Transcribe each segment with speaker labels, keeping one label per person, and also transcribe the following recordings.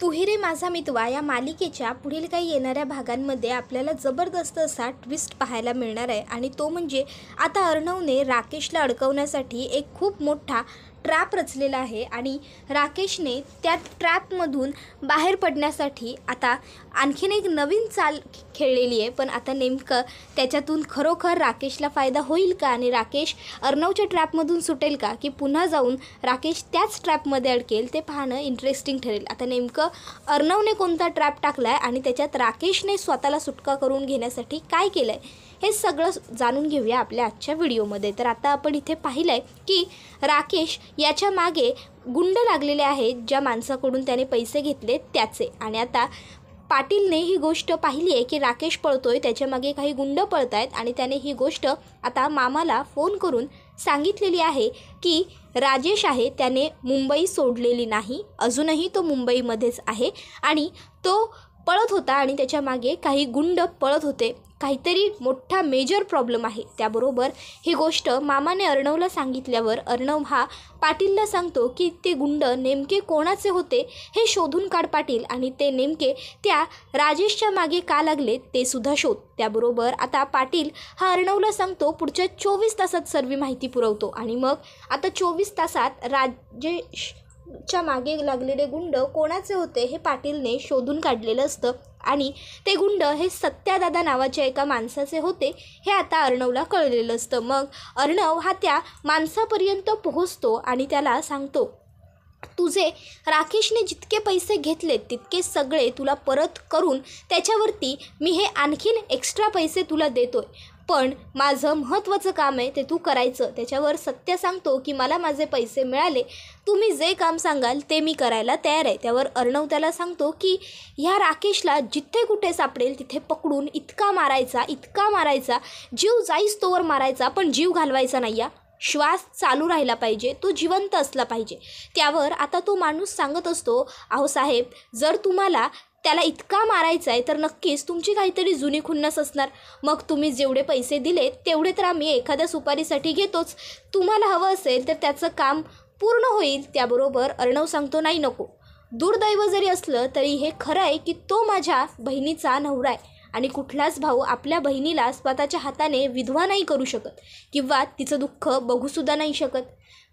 Speaker 1: तू ही रे माझा मितवा या मालिकेच्या पुढील काही येणाऱ्या भागांमध्ये आपल्याला जबरदस्त असा ट्विस्ट पाहायला मिळणार आहे। आणि तो म्हणजे आता अर्णवने राकेशला अडकवण्यासाठी एक खूप मोठा ट्रॅप रचलेला आहे आणि राकेशने त्या ट्रॅपमधून बाहेर पडण्यासाठी आता आणखीन एक नवीन चाल खेळलेली आहे। पण आता नेमकं त्याच्यातून खरोखर राकेशला फायदा होईल का आणि राकेश अर्णवच्या ट्रॅपमधून सुटेल का की पुन्हा जाऊन राकेश त्याच ट्रॅपमध्ये अडकेल ते पाहणं इंटरेस्टिंग ठरेल। आता नेमकं अर्णवने कोणता ट्रॅप टाकला आहे आणि त्याच्यात राकेशने स्वतःला सुटका करून घेण्यासाठी काय केलं आहे हे सगळं जाणून घेऊया आपल्या आजच्या व्हिडिओमध्ये। तर आता आपण इथे पाहिलं आहे की राकेश याच्या मागे गुंड लागलेले आहेत ज्या माणसाकडून त्याने पैसे घेतले त्याचे। आणि आता पाटीलने ही गोष्ट पाहिली आहे की राकेश पळतोय, त्याच्या मागे काही गुंड पळत आहेत आणि त्याने ही गोष्ट आता मामाला फोन करून सांगितलेली आहे की राजेश आहे त्याने मुंबई सोडलेली नाही, अजूनही तो मुंबईमध्येच आहे आणि तो पळत होता आणि त्याच्या मागे काही गुंड पळत होते, काहीतरी मोठा मेजर प्रॉब्लेम आहे। त्याबरोबर ही गोष्ट मामाने अर्णवला सांगितल्यावर अर्णव हा पाटीलला सांगतो की ते गुंड नेमके कोणाचे होते हे शोधून काढ पाटील आणि ते नेमके त्या राजेशच्या मागे का लागले ते सुद्धा शोध। त्याबरोबर आता पाटील हा अर्णवला सांगतो पुढच्या 24 तासात सर्व माहिती पुरवतो आणि मग आता 24 तासात राजेशच्या मागे लागलेले गुंड कोणाचे होते हे पाटीलने शोधून काढलेलं असतं आणि ते गुंड हे सत्यादादा नावाच्या एका माणसाचे होते हे आता अर्णवला कळलेलं असतं। मग अर्णव हा त्या माणसापर्यंत पोहोचतो आणि त्याला सांगतो तुझे राकेशने जितके पैसे घेतले तितके सगळे तुला परत करून त्याच्यावरती मी हे आणखीन एक्स्ट्रा पैसे तुला देतोय, पण माझं महत्त्वाचं काम आहे ते तू करायचं। त्याच्यावर सत्य सांगतो की मला माझे पैसे मिळाले, तुम्ही जे काम सांगाल ते मी करायला तयार आहे। त्यावर अर्णव त्याला सांगतो की ह्या राकेशला जिथे कुठे सापडेल तिथे पकडून इतका मारायचा जीव जाईस तोवर मारायचा, पण जीव घालवायचा नाही या, श्वास चालू राहिला पाहिजे, तो जिवंत असला पाहिजे। त्यावर आता तो माणूस सांगत असतो अहो साहेब, जर तुम्हाला त्याला इतका मारायचा आहे तर नक्कीच तुमची काहीतरी जुनी खुन्नस असणार, मग तुम्ही जेवढे पैसे दिले तेवढे तर आम्ही एखाद्या सुपारीसाठी घेतोच, तुम्हाला हवं असेल तर त्याचं काम पूर्ण होईल। त्याबरोबर अर्णव सांगतो नाही नको, दुर्दैव जरी असलं तरी हे खरं आहे की तो माझ्या बहिणीचा नवरा आहे आणि कुठलाच भाऊ आपल्या बहिणीला स्वतःच्या हाताने विधवा नाही करू शकत किंवा तिचं दुःख बघूसुद्धा नाही शकत,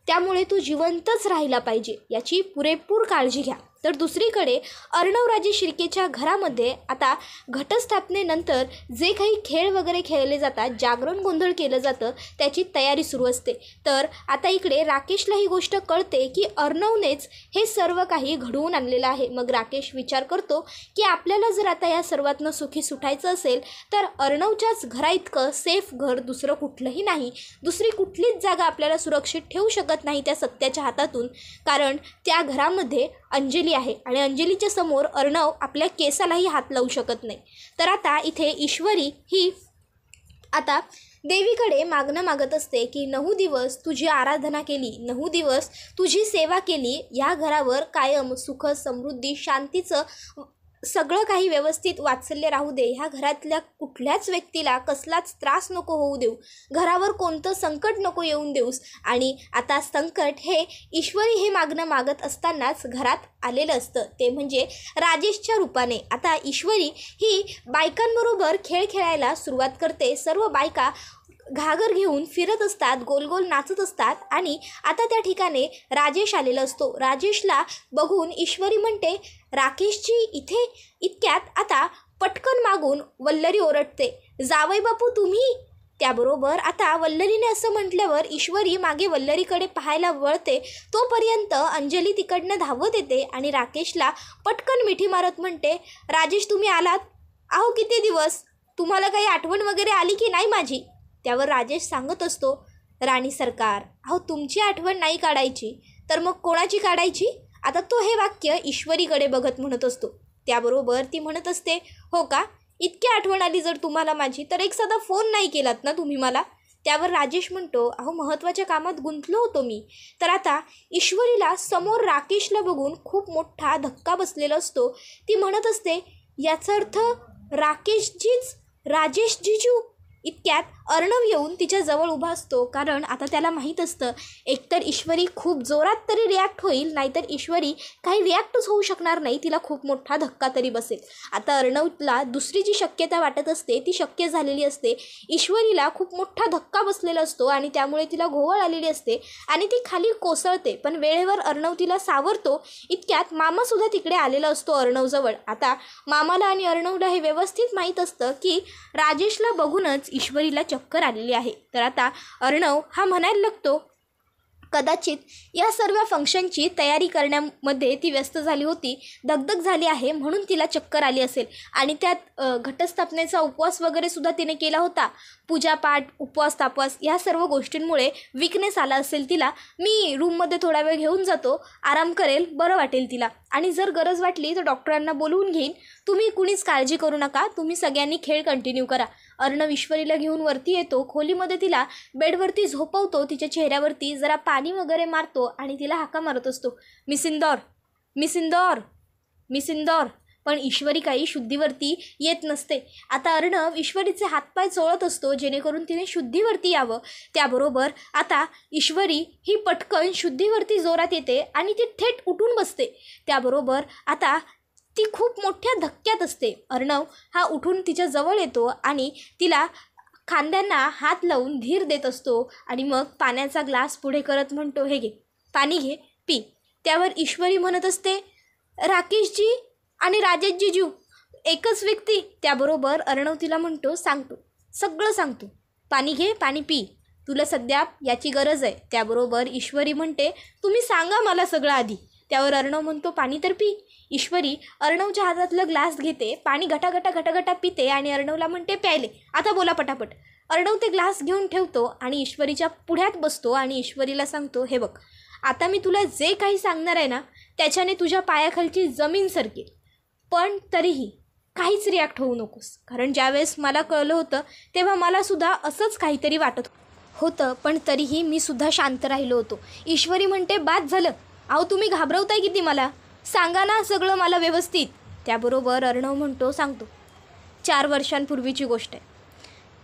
Speaker 1: त्यामुळे तू जिवंतच राहिला पाहिजे याची पुरेपूर काळजी घ्या। तर दुसरीकडे अर्णवराजे शिर्केच्या घरामध्ये आता घटस्थापनेनंतर जे काही खेळ वगैरे खेळले जातात, जागरण गोंधळ केलं जातं त्याची तयारी सुरू असते। तर आता इकडे राकेशला ही गोष्ट कळते की अर्णवनेच हे सर्व काही घडवून आणलेलं आहे। मग राकेश विचार करतो की आपल्याला जर आता या सर्वातनं सुखी सुटायचं असेल तर अर्णवच्याच घराइतकं सेफ घर दुसरं कुठलंही नाही, दुसरी कुठलीच जागा आपल्याला सुरक्षित ठेवू शकत नाही त्या सत्याच्या हातातून, कारण त्या घरामध्ये अंजली आहे आणि अंजलीच्या समोर अर्णव आपल्या केसालाही हात लावू शकत नाही। तर आता इथे ईश्वरी ही आता देवीकडे मागणं मागत असते की 9 दिवस तुझी आराधना केली, 9 दिवस तुझी सेवा केली, या घरावर कायम सुख समृद्धी शांतीचं सगळं काही व्यवस्थित वात्सल्य राहू दे, ह्या घरातल्या कुठल्याच व्यक्तीला कसलाच त्रास नको होऊ देऊ, घरावर कोणतं संकट नको येऊन देऊस। आणि आता संकट हे ईश्वरी हे मागणं मागत असतानाच घरात आलेलं असतं, ते म्हणजे राजेशच्या रूपाने। आता ईश्वरी ही बायकांबरोबर खेळ खेळायला सुरुवात करते, सर्व बायका घागर घेऊन फिरत असतात, गोल गोल नाचत असतात आणि आता त्या ठिकाणी राजेश आलेला असतो। राजेशला बघून ईश्वरी म्हणते राकेशजी इथे, इतक्यात आता पटकन मागून वल्लरी ओरडते जावई बापू तुम्ही। त्याबरोबर आता वल्लरीने असं म्हटल्यावर ईश्वरी मागे वल्लरीकडे पाहायला वळते, तोपर्यंत अंजली तिकडनं धावत येते आणि राकेशला पटकन मिठी मारत म्हणते राजेश तुम्ही आलात, अहो किती दिवस, तुम्हाला काही आठवण वगैरे आली की नाही माझी। त्यावर राजेश सांगत असतो राणी सरकार, अहो तुमची आठवण नाही काढायची तर मग कोणाची काढायची। आता तो हे वाक्य ईश्वरीकडे बघत म्हणत असतो। त्याबरोबर ती म्हणत असते हो का, इतकी आठवण आली जर तुम्हाला माझी तर एक साधा फोन नाही केलात ना तुम्ही मला। त्यावर राजेश म्हणतो अहो महत्त्वाच्या कामात गुंतलो होतो मी। तर आता ईश्वरीला समोर राकेशला बघून खूप मोठा धक्का बसलेला असतो, ती म्हणत असते याचा अर्थ राकेशजीच राजेश जिजू। इतक्यात अर्णव येऊन तिच्या जवळ उभा असतो, कारण आता त्याला माहीत असतं एकतर ईश्वरी खूप जोरात तरी रिॲक्ट होईल, नाहीतर ईश्वरी काही रिॲक्टच होऊ शकणार नाही, तिला खूप मोठा धक्का तरी बसेल. आता अर्णवला दुसरी जी शक्यता वाटत असते ती शक्य झालेली असते. ईश्वरीला खूप मोठा धक्का बसलेला असतो आणि त्यामुळे तिला घोळ आलेली असते आणि ती खाली कोसळते. पण वेळेवर अर्णव तिला सावरतो. इतक्यात मामासुद्धा तिकडे आलेला असतो अर्णवजवळ. आता मामाला आणि अर्णवला हे व्यवस्थित माहीत असतं की राजेशला बघूनच ईश्वरीला चक्कर आलेली आहे. तर आता अर्णव हा म्हणायला लागतो, कदाचित या सर्व फंक्शनची तयारी करण्यामध्ये ती व्यस्त झाली होती, दगदग झाली आहे, म्हणून तिला चक्कर आली असेल. आणि त्यात घटस्थापनेचा उपवास वगैरे सुद्धा तिने केला होता. पूजापाठ, उपवास तापवास या सर्व गोष्टींमुळे विकनेस आला असेल तिला. मी रूममध्ये थोडा वेळ घेऊन जातो, आराम करेल, बरं वाटेल तिला. आणि जर गरज वाटली तर डॉक्टरांना बोलवून घेईन. तुम्ही कुणीच काळजी करू नका, तुम्ही सगळ्यांनी खेळ कंटिन्यू करा. अर्णव ईश्वरीला घेऊन वरती येतो. खोलीमध्ये तिला बेडवरती झोपवतो. तिच्या चेहऱ्यावरती जरा पाणी वगैरे मारतो आणि तिला हाका मारत असतो, miss Indore, miss Indore, miss Indore. पण ईश्वरी काही शुद्धीवरती येत नसते. आता अर्णव ईश्वरीचे हातपाय चोळत असतो जेणेकरून तिने शुद्धीवरती यावं. त्याबरोबर आता ईश्वरी ही पटकन शुद्धीवरती जोरात येते आणि ती थेट उठून बसते. त्याबरोबर आता ती खूप मोठ्या धक्क्यात असते. अर्णव हा उठून तिच्या जवळ येतो आणि तिला खांद्यांना हात लावून धीर देत असतो आणि मग पाण्याचा ग्लास पुढे करत म्हणतो, हे घे, पाणी घे, पी. त्यावर ईश्वरी म्हणत असते, राकेशजी आणि राजेशजीजू एकच व्यक्ती. त्याबरोबर अर्णव तिला म्हणतो, सांगतो, सगळं सांगतो, पाणी घे, पाणी पी, तुला सध्या याची गरज आहे. त्याबरोबर ईश्वरी म्हणते, तुम्ही सांगा मला सगळं आधी. त्यावर अर्णव म्हणतो, पाणी तर पी. ईश्वरी अर्णवच्या हातातलं ग्लास घेते, पाणी घटाघटा घटाघटा पिते आणि अर्णवला म्हणते, प्यायले, आता बोला पटापट. अर्णव ते ग्लास घेऊन ठेवतो आणि ईश्वरीच्या पुढ्यात बसतो आणि ईश्वरीला सांगतो, हे बघ, आता मी तुला जे काही सांगणार आहे ना त्याच्याने तुझ्या पायाखालची जमीन सरकेल, पण तरीही काहीच रिॲक्ट होऊ नकोस. कारण ज्यावेळेस मला कळलं होतं तेव्हा मलासुद्धा असंच काहीतरी वाटत होतं, पण तरीही मी सुद्धा शांत राहिलो होतो. ईश्वरी म्हणते, बाद झालं, अहो तुम्ही घाबरवताय किती मला, सांगा ना सगळं मला व्यवस्थित. त्याबरोबर अर्णव म्हणतो, सांगतो. 4 वर्षांपूर्वीची गोष्ट आहे.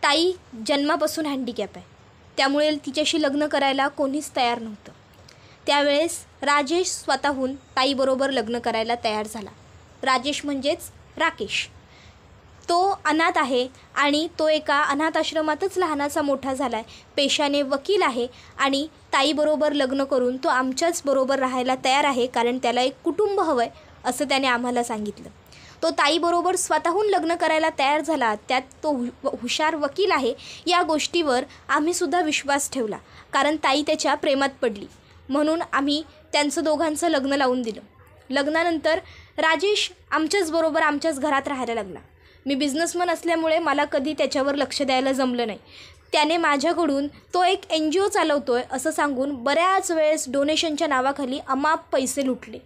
Speaker 1: ताई जन्मापासून हँडिकॅप आहे, त्यामुळे तिच्याशी लग्न करायला कोणीच तयार नव्हतं. त्यावेळेस राजेश स्वतःहून ताईबरोबर लग्न करायला तयार झाला. राजेश म्हणजेच राकेश. तो अनाथ आहे आणि तो एका अनाथ आश्रमातच लहानाचा मोठा झाला आहे. पेशाने वकील आहे आणि ताईबरोबर लग्न करून तो आमच्याच बरोबर राहायला तयार आहे, कारण त्याला एक कुटुंब हवं आहे असं त्याने आम्हाला सांगितलं. तो ताईबरोबर स्वतःहून लग्न करायला तयार झाला. त्यात तो हुशार वकील आहे या गोष्टीवर आम्हीसुद्धा विश्वास ठेवला, कारण ताई त्याच्या प्रेमात पडली, म्हणून आम्ही त्यांचं दोघांचं लग्न लावून दिलं. लग्नानंतर राजेश आमच्याच बरोबर आमच्याच घरात राहायला लागला. मी बिझनेसमन असल्यामुळे मला कधी त्याच्यावर लक्ष द्यायला जमलं नाही. त्याने माझ्याकडून तो एक NGO चालवतोय असं सांगून बऱ्याच वेळेस डोनेशनच्या नावाखाली अमाप पैसे लुटले.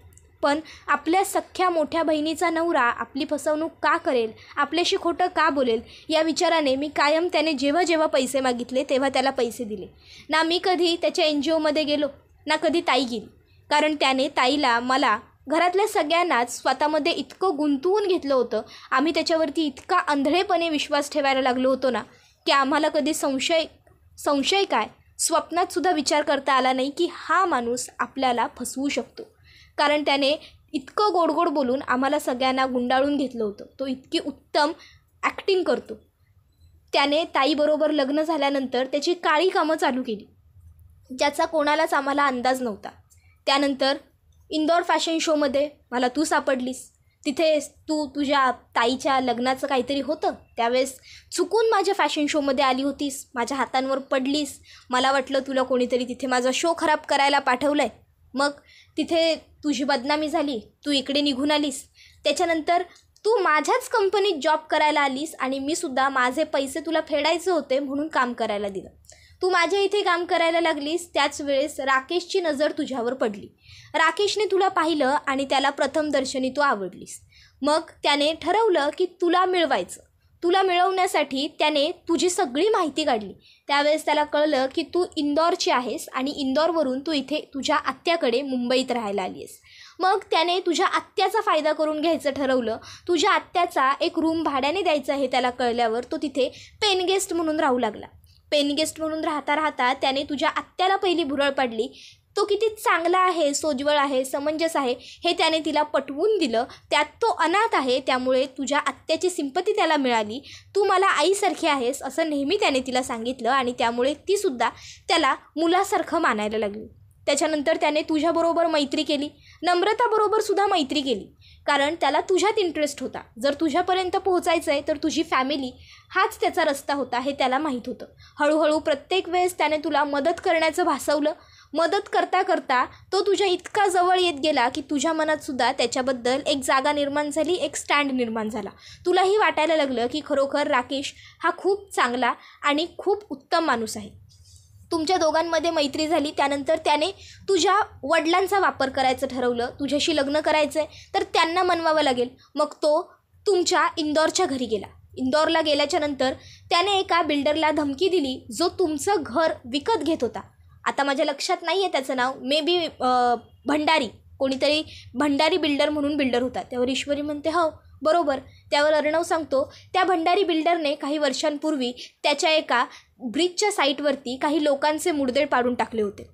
Speaker 1: पण आपल्या सख्ख्या मोठ्या बहिणीचा नवरा आपली फसवणूक का करेल, आपल्याशी खोटं का बोलेल या विचाराने मी कायम त्याने जेव्हा जेव्हा पैसे मागितले तेव्हा त्याला पैसे दिले. ना मी कधी त्याच्या NGOमध्ये गेलो, ना कधी ताई गेली, कारण त्याने ताईला, मला, घरातल्या सगळ्यांनाच स्वतःमध्ये इतकं गुंतवून घेतलं होतं. आम्ही त्याच्यावरती इतका आंधळेपणे विश्वास ठेवायला लागलो होतो ना की आम्हाला कधी संशय काय, स्वप्नातसुद्धा विचार करता आला नाही की हा माणूस आपल्याला फसवू शकतो. कारण त्याने इतकं गोड गोड बोलून आम्हाला सगळ्यांना गुंडाळून घेतलं होतं. तो इतकी उत्तम ॲक्टिंग करतो. त्याने ताईबरोबर लग्न झाल्यानंतर त्याची काळी कामं चालू केली, ज्याचा कोणालाच आम्हाला अंदाज नव्हता. त्यानंतर इंदौर फॅशन शोमध्ये मला तू सापडलीस. तिथे तुझ्या ताईच्या लग्नाचं काहीतरी होतं, त्यावेळेस चुकून माझ्या फॅशन शोमध्ये आली होतीस, माझ्या हातांवर पडलीस. मला वाटलं तुला कोणीतरी तिथे माझा शो खराब करायला पाठवलं आहे. मग तिथे तुझी बदनामी झाली, तू इकडे निघून आलीस. त्याच्यानंतर तू माझ्याच कंपनीत जॉब करायला आलीस आणि मी सुद्धा माझे पैसे तुला फेडायचे होते म्हणून काम करायला दिलं. तू माझ्या इथे काम करायला लागलीस. त्याच वेळेस राकेशची नजर तुझ्यावर पडली. राकेशने तुला पाहिलं आणि त्याला प्रथम दर्शनी तू आवडलीस. मग त्याने ठरवलं की तुला मिळवायचं. तुला मिळवण्यासाठी त्याने तुझी सगळी माहिती काढली. त्यावेळेस त्याला कळलं की तू इंदौरची आहेस आणि इंदौरवरून तू इथे तुझ्या आत्याकडे मुंबईत राहायला आली आहेस. मग त्याने तुझ्या आत्याचा फायदा करून घ्यायचं ठरवलं. तुझ्या आत्याचा एक रूम भाड्याने द्यायचा हे त्याला कळल्यावर तो तिथे पेन गेस्ट म्हणून राहू लागला. पेन गेस्ट म्हणून राहता राहता त्याने तुझ्या आत्याला पहिली भुरळ पाडली. तो किती चांगला आहे, सोज्वळ आहे, समंजस आहे हे त्याने तिला पटवून दिलं. त्यात तो अनाथ आहे, त्यामुळे तुझ्या आत्याची सिंपती त्याला मिळाली. तू मला आईसारखी आहेस असं नेहमी त्याने तिला सांगितलं आणि त्यामुळे तीसुद्धा त्याला मुलासारखं मानायला लागली. त्याच्यानंतर त्याने तुझ्याबरोबर मैत्री केली, नम्रताबरोबरसुद्धा मैत्री केली, कारण त्याला तुझ्यात इंटरेस्ट होता. जर तुझ्यापर्यंत पोहोचायचं आहे तर तुझी फॅमिली हाच त्याचा रस्ता होता हे त्याला माहीत होतं. हळूहळू प्रत्येक वेळेस त्याने तुला मदत करण्याचं भासवलं. मदत करता करता तो तुझ्या इतका जवळ येत गेला की तुझ्या मनातसुद्धा त्याच्याबद्दल एक जागा निर्माण झाली, एक स्टँड निर्माण झाला. तुलाही वाटायला लागलं की खरोखर राकेश हा खूप चांगला आणि खूप उत्तम माणूस आहे. तुमच्या दोघांमध्ये मैत्री झाली. त्यानंतर त्याने तुझ्या वडिलांचा वापर करायचं ठरवलं. तुझ्याशी लग्न करायचं आहे तर त्यांना मनवावं लागेल. मग तो तुमच्या इंदौरच्या घरी गेला. इंदौरला गेल्याच्या नंतर त्याने एका बिल्डरला धमकी दिली जो तुमचं घर विकत घेत होता. आता माझ्या लक्षात नाही आहे त्याचं नाव, मे बी भंडारी, कोणीतरी भंडारी बिल्डर म्हणून बिल्डर होता. त्यावर ईश्वरी म्हणते हो बरोबर. त्यावर अर्णव सांगतो त्या भंडारी बिल्डरने काही वर्षांपूर्वी त्याच्या एका ब्रिजच्या साईटवरती काही लोकांचे मुडदे पाडून टाकले होते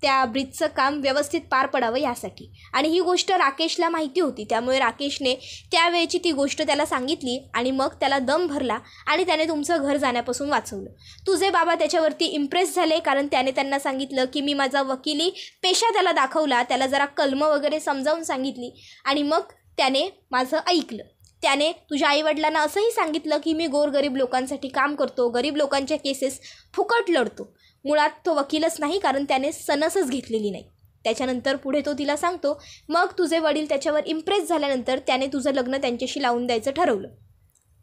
Speaker 1: त्या ब्रिजचं काम व्यवस्थित पार पडावं यासाठी. आणि ही गोष्ट राकेशला माहिती होती, त्यामुळे राकेशने त्यावेळची ती गोष्ट त्याला सांगितली आणि मग त्याला दम भरला आणि त्याने तुमचं घर जाण्यापासून वाचवलं. तुझे बाबा त्याच्यावरती इम्प्रेस झाले, कारण त्याने त्यांना सांगितलं की मी माझा वकिली पेशा त्याला दाखवला, त्याला जरा कलमं वगैरे समजावून सांगितली आणि मग त्याने माझं ऐकलं. त्याने तुझ्या आईवडिलांना असंही सांगितलं की मी गोरगरीब लोकांसाठी काम करतो, गरीब लोकांच्या केसेस फुकट लढतो. मुळात तो वकीलच नाही, कारण त्याने सनसच घेतलेली नाही. त्याच्यानंतर पुढे तो तिला सांगतो मग तुझे वडील त्याच्यावर इम्प्रेस झाल्यानंतर त्याने तुझं लग्न त्यांच्याशी लावून द्यायचं ठरवलं.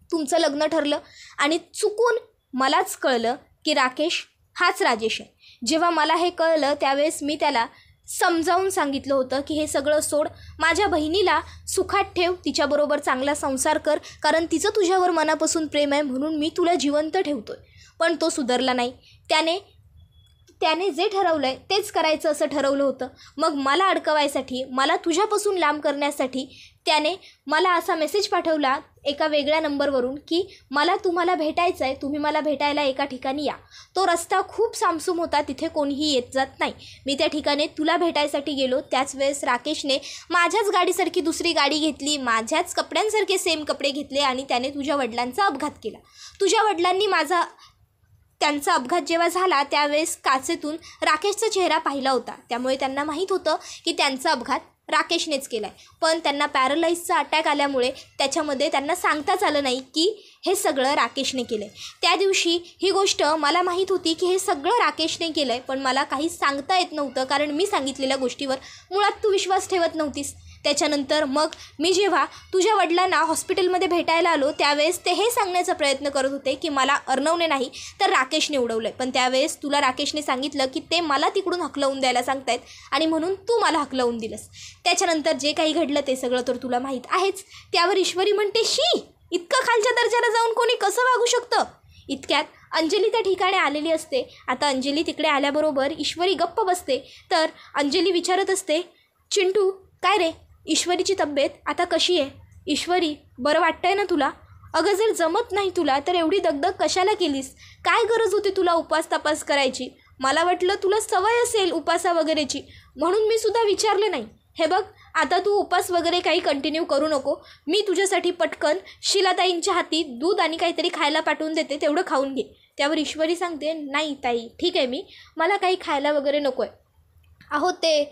Speaker 1: तुमचं लग्न ठरलं आणि चुकून मलाच कळलं की राकेश हाच राजेश आहे. जेव्हा मला हे कळलं त्यावेळेस मी त्याला समजावून सांगितलं होतं की हे सगळं सोड, माझ्या बहिणीला सुखात ठेव, तिच्याबरोबर चांगला संसार कर, कारण तिचं तुझ्यावर मनापासून प्रेम आहे म्हणून मी तुला जिवंत ठेवतो आहे. पण तो सुधारला नाही. त्याने जे ठरवलं आहे तेच करायचं असं ठरवलं होतं. मग मला अडकवायसाठी, मला तुझ्यापासून लांब करण्यासाठी त्याने मला असा मेसेज पाठवला एका वेगळ्या नंबरवरून की मला तुम्हाला भेटायचं आहे, तुम्ही मला भेटायला एका ठिकाणी या. तो रस्ता खूप सामसूम होता, तिथे कोणीही येत जात नाही. मी त्या ठिकाणी तुला भेटायसाठी गेलो. त्याच वेळेस राकेशने माझ्याच गाडीसारखी दुसरी गाडी घेतली, माझ्याच कपड्यांसारखे सेम कपडे घेतले आणि त्याने तुझ्या वडिलांचा अपघात केला. तुझ्या वडिलांनी त्यांचा अपघात जेव्हा झाला त्यावेळेस काचेतून राकेशचा चेहरा पाहिला होता, त्यामुळे त्यांना माहीत होतं की त्यांचा अपघात राकेशनेच केला आहे. पण त्यांना पॅरालाइजचा अटॅक आल्यामुळे त्याच्यामध्ये त्यांना सांगताच आलं नाही की हे सगळं राकेशने केलं आहे. त्या दिवशी ही गोष्ट मला माहीत होती की हे सगळं राकेशने केलं आहे, पण मला काही सांगता येत नव्हतं, कारण मी सांगितलेल्या गोष्टीवर मुळात तू विश्वास ठेवत नव्हतीस. त्याच्यानंतर मग मी जेव्हा तुझ्या वडिलांना हॉस्पिटलमध्ये भेटायला आलो त्यावेळेस ते हे सांगण्याचा प्रयत्न करत होते की मला अर्णवने नाही तर राकेशने उडवलं आहे. पण त्यावेळेस तुला राकेशने सांगितलं की ते मला तिकडून हकलवून द्यायला सांगतायत आणि म्हणून तू मला हकलवून दिलंस. त्याच्यानंतर जे काही घडलं ते सगळं तर तुला माहीत आहेच. त्यावर ईश्वरी म्हणते शी, इतकं खालच्या दर्जाला जाऊन कोणी कसं वागू शकतं. इतक्यात अंजली त्या ठिकाणी आलेली असते. आता अंजली तिकडे आल्याबरोबर ईश्वरी गप्प बसते. तर अंजली विचारत असते चिंटू काय रे, ईश्वरीची तब्येत आता कशी आहे? ईश्वरी बरं वाटतंय ना तुला? अगं जर जमत नाही तुला तर एवढी दगदग कशाला केलीस? काय गरज होती तुला उपास तपास करायची? मला वाटलं तुला सवय असेल उपासा वगैरेची म्हणून मी सुद्धा विचारलं नाही. हे बघ आता तू उपास वगैरे काही कंटिन्यू करू नको. मी तुझ्यासाठी पटकन शिलाताईंच्या हाती दूध आणि काहीतरी खायला पाठवून देते, तेवढं खाऊन घे. त्यावर ईश्वरी सांगते नाही ताई ठीक आहे, मला काही खायला वगैरे नको आहे. अहो ते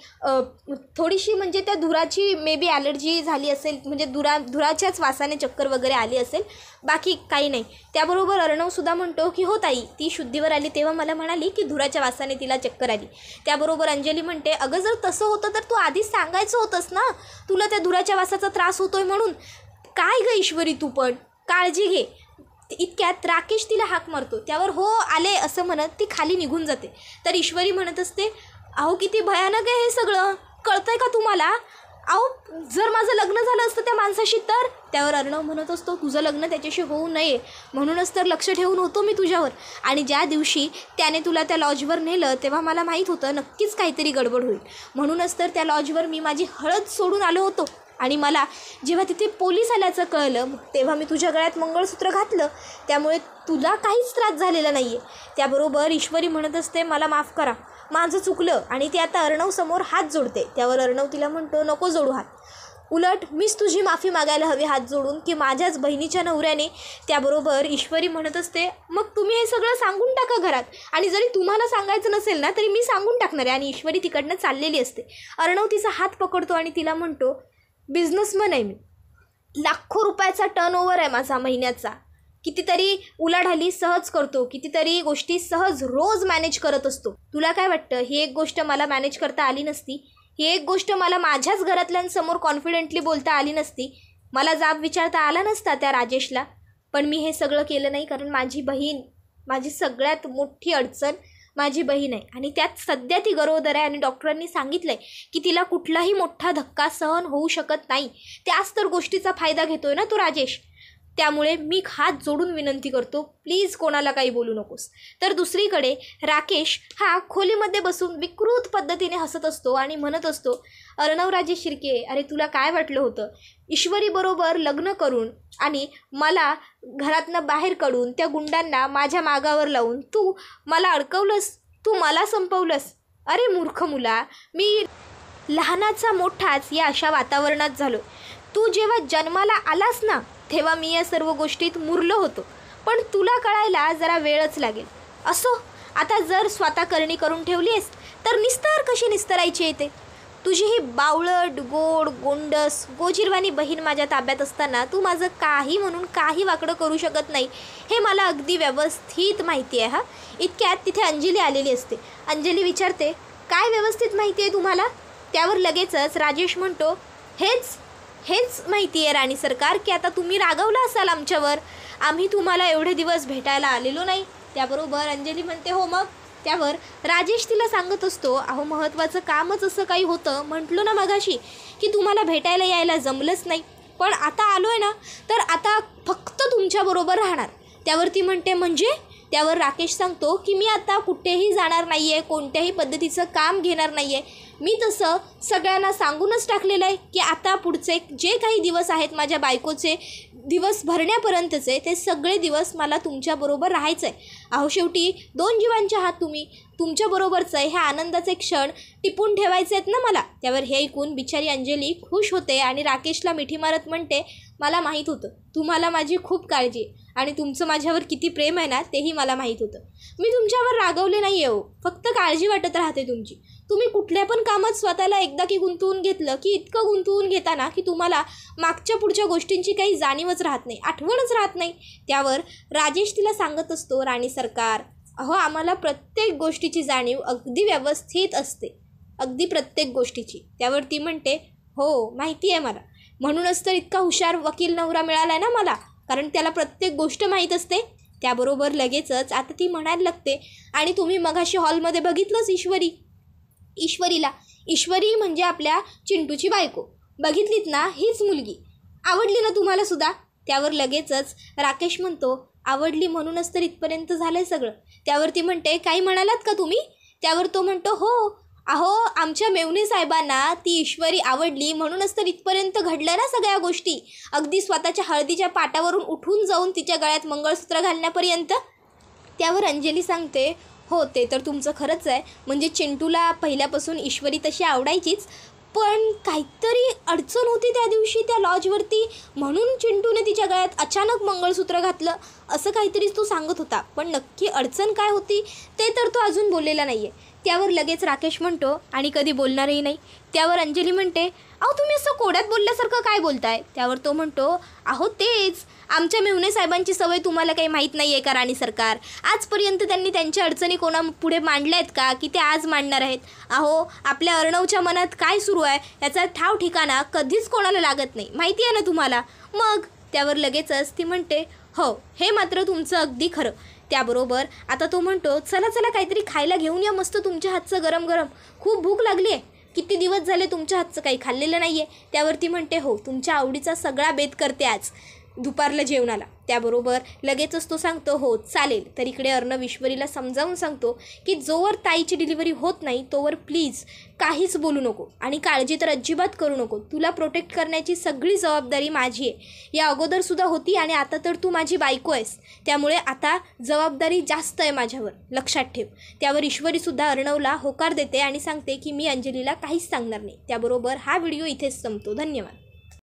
Speaker 1: थोडीशी म्हणजे त्या धुराची मे बी ॲलर्जी झाली असेल, म्हणजे धुराच्याच वासाने चक्कर वगैरे आली असेल, बाकी काही नाही. त्याबरोबर अर्णवसुद्धा म्हणतो की हो ताई ती शुद्धीवर आली तेव्हा मला म्हणाली की धुराच्या वासाने तिला चक्कर आली. त्याबरोबर अंजली म्हणते अगं जर तसं होतं तर तू आधीच सांगायचं होतंस ना, तुला त्या धुराच्या वासाचा त्रास होतोय म्हणून. काय गं ईश्वरी तू पण काळजी घे. इतक्यात राकेश तिला हाक मारतो. त्यावर हो आले असं म्हणत ती खाली निघून जाते. तर ईश्वरी म्हणत असते अहो किती भयानक आहे हे सगळं, कळतंय का तुम्हाला? अहो जर माझं लग्न झालं असतं त्या माणसाशी तर. त्यावर अर्णव म्हणत असतो तुझं लग्न त्याच्याशी होऊ नये म्हणूनच तर लक्ष ठेवून होतो मी तुझ्यावर. आणि ज्या दिवशी त्याने तुला त्या लॉजवर नेलं तेव्हा मला माहीत होतं नक्कीच काहीतरी गडबड होईल, म्हणूनच तर त्या लॉजवर मी माझी हळद सोडून आलो होतो. आणि मला जेव्हा तिथे पोलीस आल्याचं कळलं तेव्हा मी तुझ्या गळ्यात मंगळसूत्र घातलं, त्यामुळे तुला काहीच त्रास झालेला नाही आहे. त्याबरोबर ईश्वरी म्हणत असते, मला माफ करा, माझं चुकलं. आणि ती आता अर्णवसमोर हात जोडते. त्यावर अर्णव तिला म्हणतो, नको जोडू हात, उलट मीच तुझी माफी मागायला हवी हात जोडून, की माझ्याच बहिणीच्या नवऱ्याने. त्याबरोबर ईश्वरी म्हणत असते, मग तुम्ही हे सगळं सांगून टाका घरात, आणि जरी तुम्हाला सांगायचं नसेल ना तरी मी सांगून टाकणार आहे. आणि ईश्वरी तिकडनं चाललेली असते. अर्णव तिचा हात पकडतो आणि तिला म्हणतो, बिझनेसमन आहे मी, लाखो रुपयाचा टर्नओव्हर आहे माझा महिन्याचा, कितीतरी उलाढाली सहज करतो, कितीतरी गोष्टी सहज रोज मॅनेज करत असतो. तुला काय वाटतं ही एक गोष्ट मला मॅनेज करता आली नसती? ही एक गोष्ट मला माझ्याच घरातल्यांसमोर कॉन्फिडेंटली बोलता आली नसती? मला जाब विचारता आला नसता त्या राजेशला? पण मी हे सगळं केलं नाही, कारण माझी बहीण, माझी सगळ्यात मोठी अडचण माझी बहीण आहे. आणि त्यात सध्या ती गरोदर आहे आणि डॉक्टरांनी सांगितलं आहे की तिला कुठलाही मोठा धक्का सहन होऊ शकत नाही. त्याच तर गोष्टीचा फायदा घेतोय ना तो राजेश. त्यामुळे मी हात जोडून विनंती करतो, प्लीज कोणाला काही बोलू नकोस. तर दुसरीकडे राकेश हा खोलीमध्ये बसून विकृत पद्धतीने हसत असतो आणि म्हणत असतो, अर्णवराजे शिर्के, अरे तुला काय वाटलं होतं ईश्वरीबरोबर लग्न करून आणि मला घरातनं बाहेर काढून त्या गुंडांना माझ्या मागावर लावून तू मला अडकवलंस, तू मला संपवलंस. अरे मूर्ख मुला, मी लहानाचा मोठाच या अशा वातावरणात झालो. तू जेव्हा जन्माला आलास ना तेव्हा मी या सर्व गोष्टीत मुरलो होतो, पण तुला कळायला जरा वेळच लागेल. असो, आता जर स्वतः करणी करून ठेवली आहेस तर निस्तार कशी निस्तरायची येते. तुझी ही बावळट, गोड, गोंडस, गोजीरवाणी बहीण माझ्या ताब्यात असताना तू माझं काही म्हणून काही वाकडं करू शकत नाही, हे मला अगदी व्यवस्थित माहिती आहे. इतक्यात तिथे अंजली आलेली असते. अंजली विचारते, काय व्यवस्थित माहिती आहे तुम्हाला? त्यावर लगेचच राजेश म्हणतो, हेच माहिती आहे राणी सरकार, की आता तुम्ही रागवला असाल आमच्यावर, आम्ही तुम्हाला एवढे दिवस भेटायला आलेलो नाही. त्याबरोबर अंजली म्हणते, हो मग. त्यावर राजेश तिला सांगत असतो, अहो महत्त्वाचं कामच असं काही होतं, म्हटलो ना मगाशी की तुम्हाला भेटायला यायला जमलंच नाही, पण आता आलो आहे ना तर आता फक्त तुमच्याबरोबर राहणार. त्यावर ती म्हणते, म्हणजे? त्यावर राकेश सांगतो की मी आता कुठेही जाणार नाही आहे, कोणत्याही पद्धतीचं काम घेणार नाही आहे. मी तसं सगळ्यांना सांगूनच टाकलेलं आहे की आता पुढचे जे काही दिवस आहेत माझ्या बायकोचे दिवस भरण्यापर्यंतचे, ते सगळे दिवस मला तुमच्याबरोबर राहायचं आहे. अहो शेवटी 2 जीवांचे आहात तुम्ही, तुमच्याबरोबरचं ह्या आनंदाचे क्षण टिपून ठेवायचे आहेत ना मला. त्यावर हे ऐकून बिचारी अंजली खुश होते आणि राकेशला मिठी मारत म्हणते, मला माहीत होतं तुम्हाला माझी खूप काळजी आहे आणि तुमचं माझ्यावर किती प्रेम आहे ना तेही मला माहीत होतं. मी तुमच्यावर रागवले नाही आहे, फक्त काळजी वाटत राहते तुमची. तुम्ही कुठल्या पण कामात स्वतःला एकदा की गुंतवून घेतलं की इतकं गुंतवून घेताना की तुम्हाला मागच्या पुढच्या गोष्टींची काही जाणीवच राहत नाही, आठवणच राहत नाही. त्यावर राजेश तिला सांगत असतो, राणी सरकार, अहो आम्हाला प्रत्येक गोष्टीची जाणीव अगदी व्यवस्थित असते, अगदी प्रत्येक गोष्टीची. त्यावर ती म्हणते, हो माहिती आहे मला, म्हणूनच तर इतका हुशार वकील नवरा मिळाला आहे ना मला, कारण त्याला प्रत्येक गोष्ट माहीत असते. त्याबरोबर लगेचच आता ती म्हणायला लागते, आणि तुम्ही मगाशी हॉलमध्ये बघितलंच ईश्वरीला, ईश्वरी म्हणजे आपल्या चिंटूची बायको, बघितलीत ना, हीच मुलगी. आवडली ना तुम्हाला सुद्धा? त्यावर लगेचच राकेश म्हणतो, आवडली म्हणूनच तर इथपर्यंत झालं आहे सगळं. त्यावर ती म्हणते, काही म्हणालात का तुम्ही? त्यावर तो म्हणतो, हो, अहो आमच्या मेवणे साहेबांना ती ईश्वरी आवडली म्हणूनच तर इथपर्यंत घडलं ना सगळ्या गोष्टी, अगदी स्वतःच्या हळदीच्या पाटावरून उठून जाऊन तिच्या गळ्यात मंगळसूत्र घालण्यापर्यंत. त्यावर अंजली सांगते, हो ते तर तुमचं खरंच आहे, म्हणजे चिंटूला पहिल्यापासून ईश्वरी तशी आवडायचीच, पण काहीतरी अडचण होती त्या दिवशी त्या लॉजवरती, म्हणून चिंटूने तिच्या गळ्यात अचानक मंगळसूत्र घातलं, असं काहीतरीच तो सांगत होता. पण नक्की अडचण काय होती ते तर तो अजून बोललेला नाही आहे. त्यावर लगेच राकेश म्हणतो, आणि कधी बोलणारही नाही. त्यावर अंजली म्हणते, अहो तुम्ही असं कोड्यात बोलल्यासारखं काय बोलताय? त्यावर तो म्हणतो, अहो तेच, आमच्या मेवणे साहेबांची सवय तुम्हाला काही माहीत नाही आहे का राणी सरकार? आजपर्यंत त्यांनी त्यांच्या अडचणी कोणापुढे मांडल्या आहेत का की ते आज मांडणार आहेत? अहो आपल्या अर्णवच्या मनात काय सुरू आहे याचा ठाव ठिकाणा कधीच कोणाला लागत नाही, माहिती आहे ना तुम्हाला. मग त्यावर लगेचच ती म्हणते, हो हे मात्र तुमचं अगदी खरं. त्याबरोबर आता तो म्हणतो, चला चला काहीतरी खायला घेऊन या मस्त तुमच्या हातचं गरम गरम, खूप भूक लागली आहे, किती दिवस झाले तुमच्या हातचं काही खाल्लेलं नाही आहे. त्यावरती म्हणते, हो तुमच्या आवडीचा सगळा बेत करते आज. दुपारला जेवणाला. त्याबरोबर लगेचच तो सांगतो हो चालेल. तर इकडे अर्णव ईश्वरीला समजावून सांगतो की जोवर ताईची डिलिव्हरी होत नाही तोवर प्लीज काहीच बोलू नको आणि काळजी तर अजिबात करू नको. तुला प्रोटेक्ट करण्याची सगळी जबाबदारी माझी आहे. या अगोदरसुद्धा होती आणि आता तर तू माझी बायको आहेस, त्यामुळे आता जबाबदारी जास्त आहे माझ्यावर, लक्षात ठेव. त्यावर ईश्वरीसुद्धा अर्णवला होकार देते आणि सांगते की मी अंजलीला काहीच सांगणार नाही. त्याबरोबर हा व्हिडिओ इथेच संपतो. धन्यवाद.